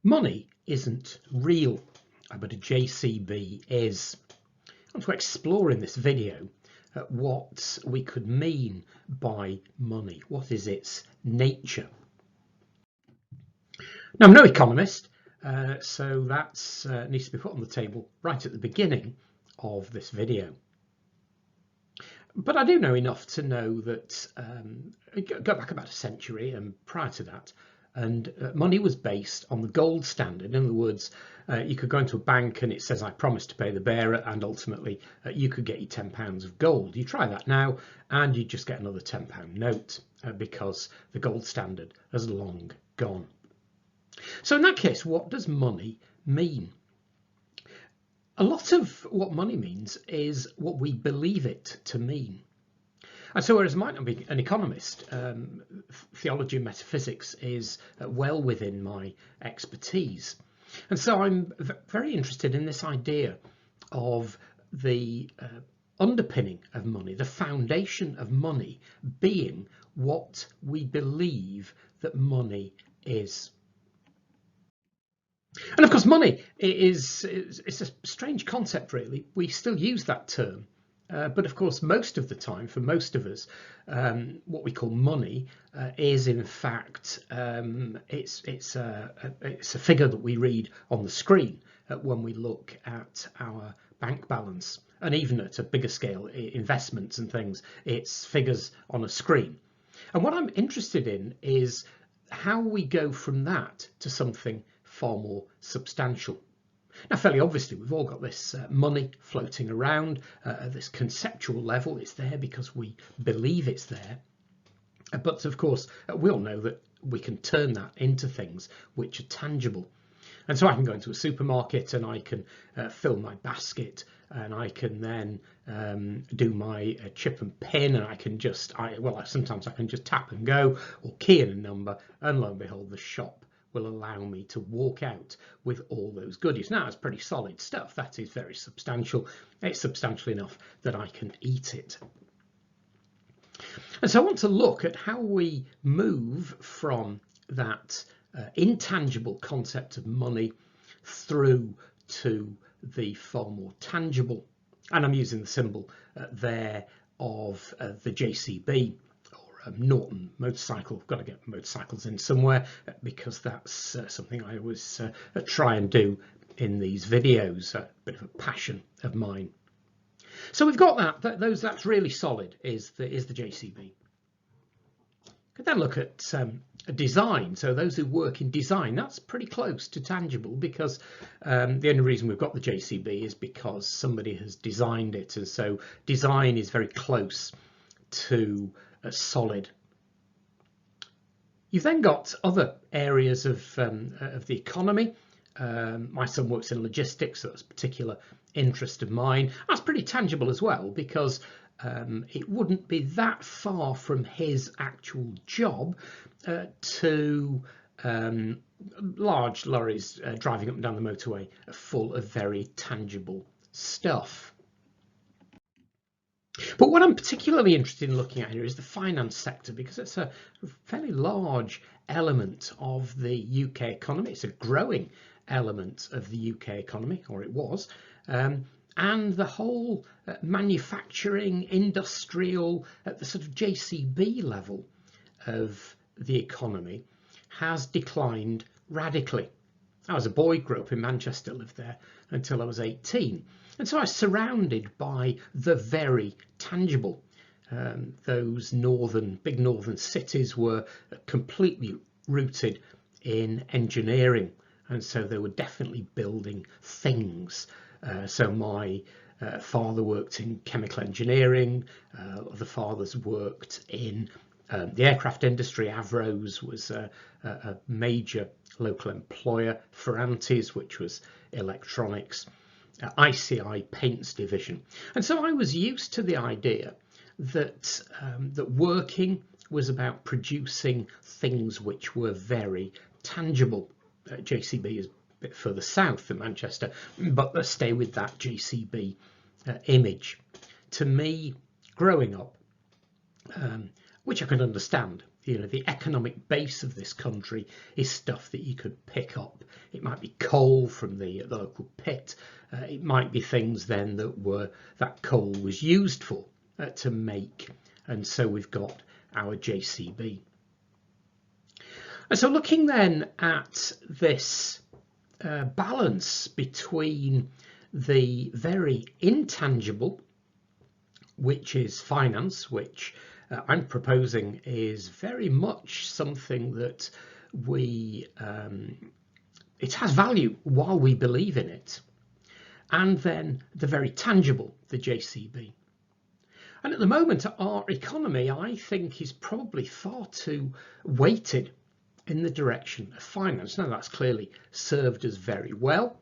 Money isn't real, but a JCB is. I want to explore in this video what we could mean by money. What is its nature? Now, I'm no economist, so that needs to be put on the table right at the beginning of this video. But I do know enough to know that, go back about a century and prior to that, and money was based on the gold standard. In other words, you could go into a bank and it says, I promise to pay the bearer, and ultimately you could get you £10 of gold. You try that now and you just get another £10 note because the gold standard has long gone. So in that case, what does money mean? A lot of what money means is what we believe it to mean. And so whereas I might not be an economist, theology and metaphysics is well within my expertise. And so I'm very interested in this idea of the underpinning of money, the foundation of money being what we believe that money is. And of course, money it's a strange concept, really. We still use that term. But of course, most of the time, for most of us, what we call money is in fact, it's a figure that we read on the screen when we look at our bank balance. And even at a bigger scale, investments and things, it's figures on a screen. And what I'm interested in is how we go from that to something far more substantial. Now, fairly obviously, we've all got this money floating around at this conceptual level. It's there because we believe it's there. But of course, we all know that we can turn that into things which are tangible. And so I can go into a supermarket and I can fill my basket, and I can then do my chip and pin, and I can just, sometimes I can just tap and go or key in a number, and lo and behold, the shop will allow me to walk out with all those goodies. Now, it's pretty solid stuff. That is very substantial. It's substantial enough that I can eat it. And so I want to look at how we move from that intangible concept of money through to the far more tangible. And I'm using the symbol there of the JCB. Norton motorcycle. Got to get motorcycles in somewhere because that's something I always try and do in these videos, a bit of a passion of mine. So we've got that's really solid is the JCB. Could then look at design. So those who work in design, that's pretty close to tangible, because the only reason we've got the JCB is because somebody has designed it, and so design is very close to solid. You've then got other areas of the economy. My son works in logistics, so that's a particular interest of mine. That's pretty tangible as well, because it wouldn't be that far from his actual job to large lorries driving up and down the motorway full of very tangible stuff. But what I'm particularly interested in looking at here is the finance sector, because it's a fairly large element of the UK economy. It's a growing element of the UK economy, or it was. And the whole manufacturing, industrial, at the sort of JCB level of the economy has declined radically. I was a boy, grew up in Manchester, lived there until I was 18. And so I was surrounded by the very tangible. Those big northern cities were completely rooted in engineering. And so they were definitely building things. So my father worked in chemical engineering. Other fathers worked in the aircraft industry. Avros was a major local employer. Ferranti's, which was electronics. ICI paints division. And so I was used to the idea that that working was about producing things which were very tangible. JCB is a bit further south than Manchester, but let's stay with that JCB image. To me, growing up, which I can understand, the economic base of this country is stuff that you could pick up. It might be coal from the local pit. It might be things then that coal was used for to make. And so we've got our JCB. And so looking then at this balance between the very intangible, which is finance, which I'm proposing is very much something that it has value while we believe in it, and then the very tangible, the JCB. And at the moment, our economy, I think, is probably far too weighted in the direction of finance. Now, that's clearly served us very well.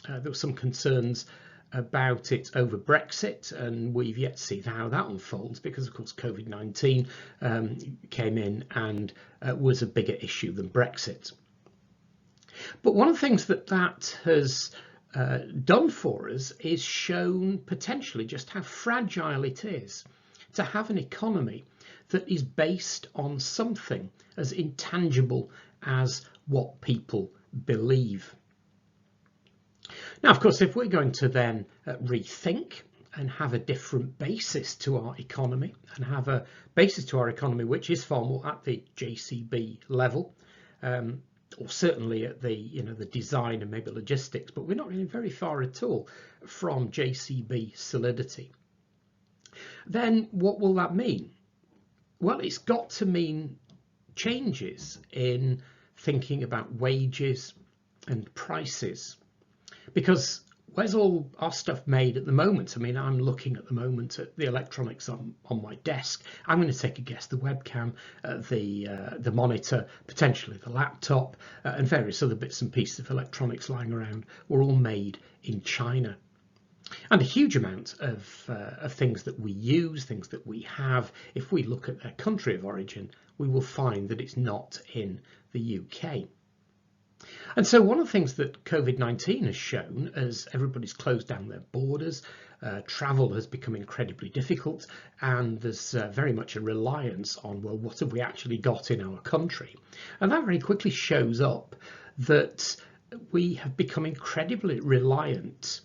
There were some concerns about it over Brexit, and we've yet to see how that unfolds because, of course, COVID-19 came in and was a bigger issue than Brexit. But one of the things that has done for us is shown potentially just how fragile it is to have an economy that is based on something as intangible as what people believe. Now, of course, if we're going to then rethink and have a different basis to our economy, and have a basis to our economy which is far more at the JCB level, or certainly at the design and maybe logistics, but we're not really very far at all from JCB solidity, then what will that mean? Well, it's got to mean changes in thinking about wages and prices, because where's all our stuff made at the moment? I mean, I'm looking at the moment at the electronics on my desk. I'm going to take a guess: the webcam, the monitor, potentially the laptop, and various other bits and pieces of electronics lying around were all made in China. And a huge amount of things that we use, things that we have, if we look at their country of origin, we will find that it's not in the UK. And so one of the things that COVID-19 has shown, as everybody's closed down their borders, travel has become incredibly difficult, and there's very much a reliance on, well, what have we actually got in our country? And that very quickly shows up that we have become incredibly reliant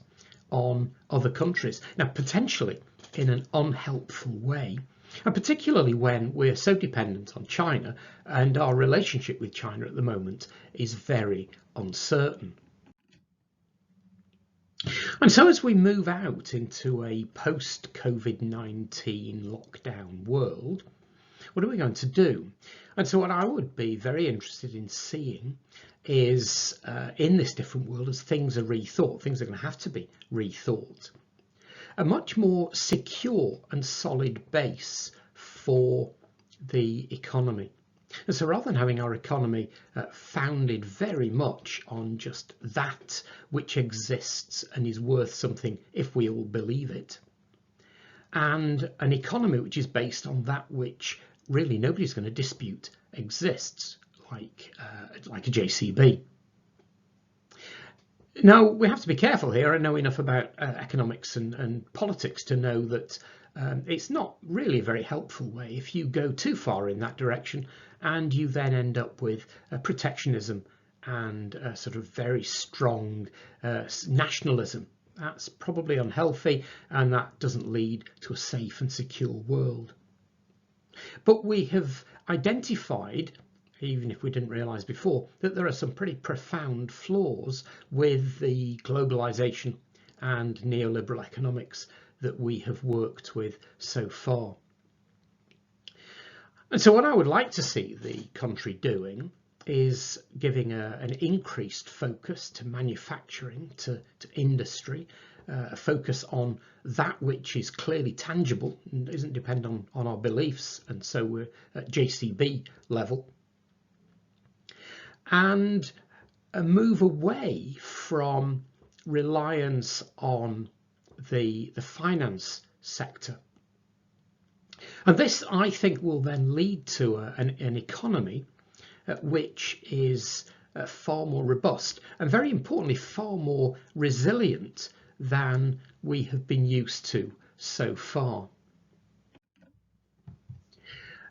on other countries. Now, potentially in an unhelpful way, and particularly when we're so dependent on China, and our relationship with China at the moment is very uncertain. And so as we move out into a post-COVID-19 lockdown world, what are we going to do? And so what I would be very interested in seeing is in this different world, as things are rethought, things are going to have to be rethought, a much more secure and solid base for the economy. And so rather than having our economy founded very much on just that which exists and is worth something if we all believe it, and an economy which is based on that which really nobody's going to dispute exists, like a JCB. Now, we have to be careful here. I know enough about economics and politics to know that it's not really a very helpful way if you go too far in that direction and you then end up with protectionism and sort of very strong nationalism. That's probably unhealthy, and that doesn't lead to a safe and secure world. But we have identified, even if we didn't realise before, that there are some pretty profound flaws with the globalisation and neoliberal economics that we have worked with so far. And so what I would like to see the country doing is giving an increased focus to manufacturing, to industry, a focus on that which is clearly tangible and isn't dependent on our beliefs, and so we're at JCB level, and a move away from reliance on the finance sector. And this, I think, will then lead to an economy which is far more robust and, very importantly, far more resilient than we have been used to so far.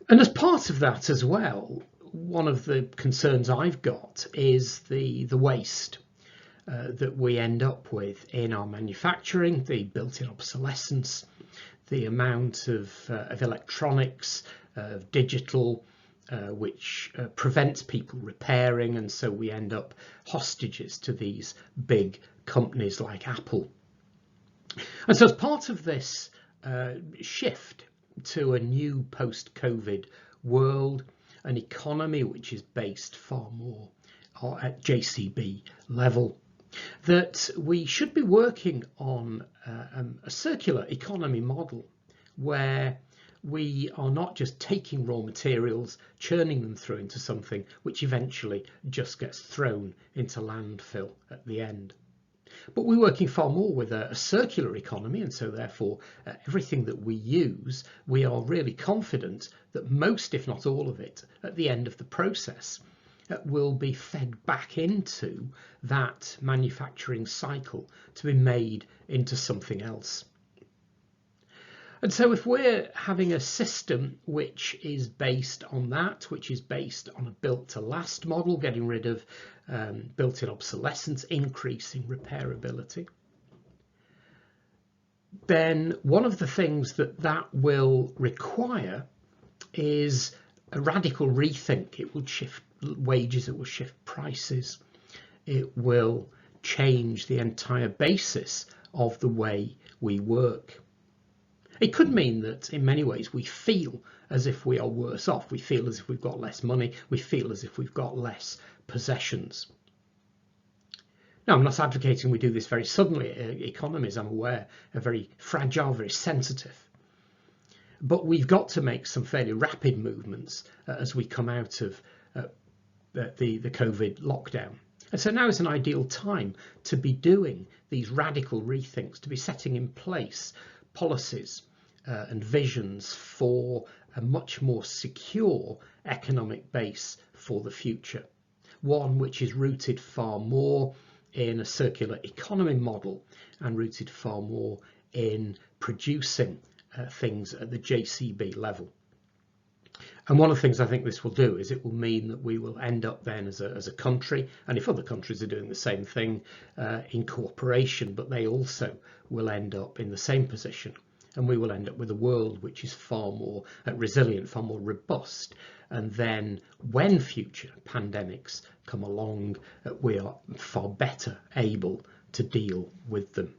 And as part of that as well, one of the concerns I've got is the waste that we end up with in our manufacturing, the built-in obsolescence, the amount of electronics, digital, which prevents people repairing, and so we end up hostages to these big companies like Apple. And so as part of this shift to a new post-COVID world, an economy which is based far more at JCB level, that we should be working on a circular economy model where we are not just taking raw materials, churning them through into something which eventually just gets thrown into landfill at the end. But we're working far more with a circular economy, and so therefore everything that we use, we are really confident that most, if not all of it, at the end of the process will be fed back into that manufacturing cycle to be made into something else. And so if we're having a system which is based on that, which is based on a built to last model, getting rid of built-in obsolescence, increasing repairability, then one of the things that will require is a radical rethink. It will shift wages, it will shift prices, it will change the entire basis of the way we work. It could mean that in many ways we feel as if we are worse off. We feel as if we've got less money. We feel as if we've got less possessions. Now, I'm not advocating we do this very suddenly. Economies, I'm aware, are very fragile, very sensitive. But we've got to make some fairly rapid movements as we come out of the COVID lockdown. And so now is an ideal time to be doing these radical rethinks, to be setting in place policies and visions for a much more secure economic base for the future. One which is rooted far more in a circular economy model and rooted far more in producing things at the JCB level. And one of the things I think this will do is it will mean that we will end up then as a country, and if other countries are doing the same thing, in cooperation, but they also will end up in the same position. And we will end up with a world which is far more resilient, far more robust. And then when future pandemics come along, we are far better able to deal with them.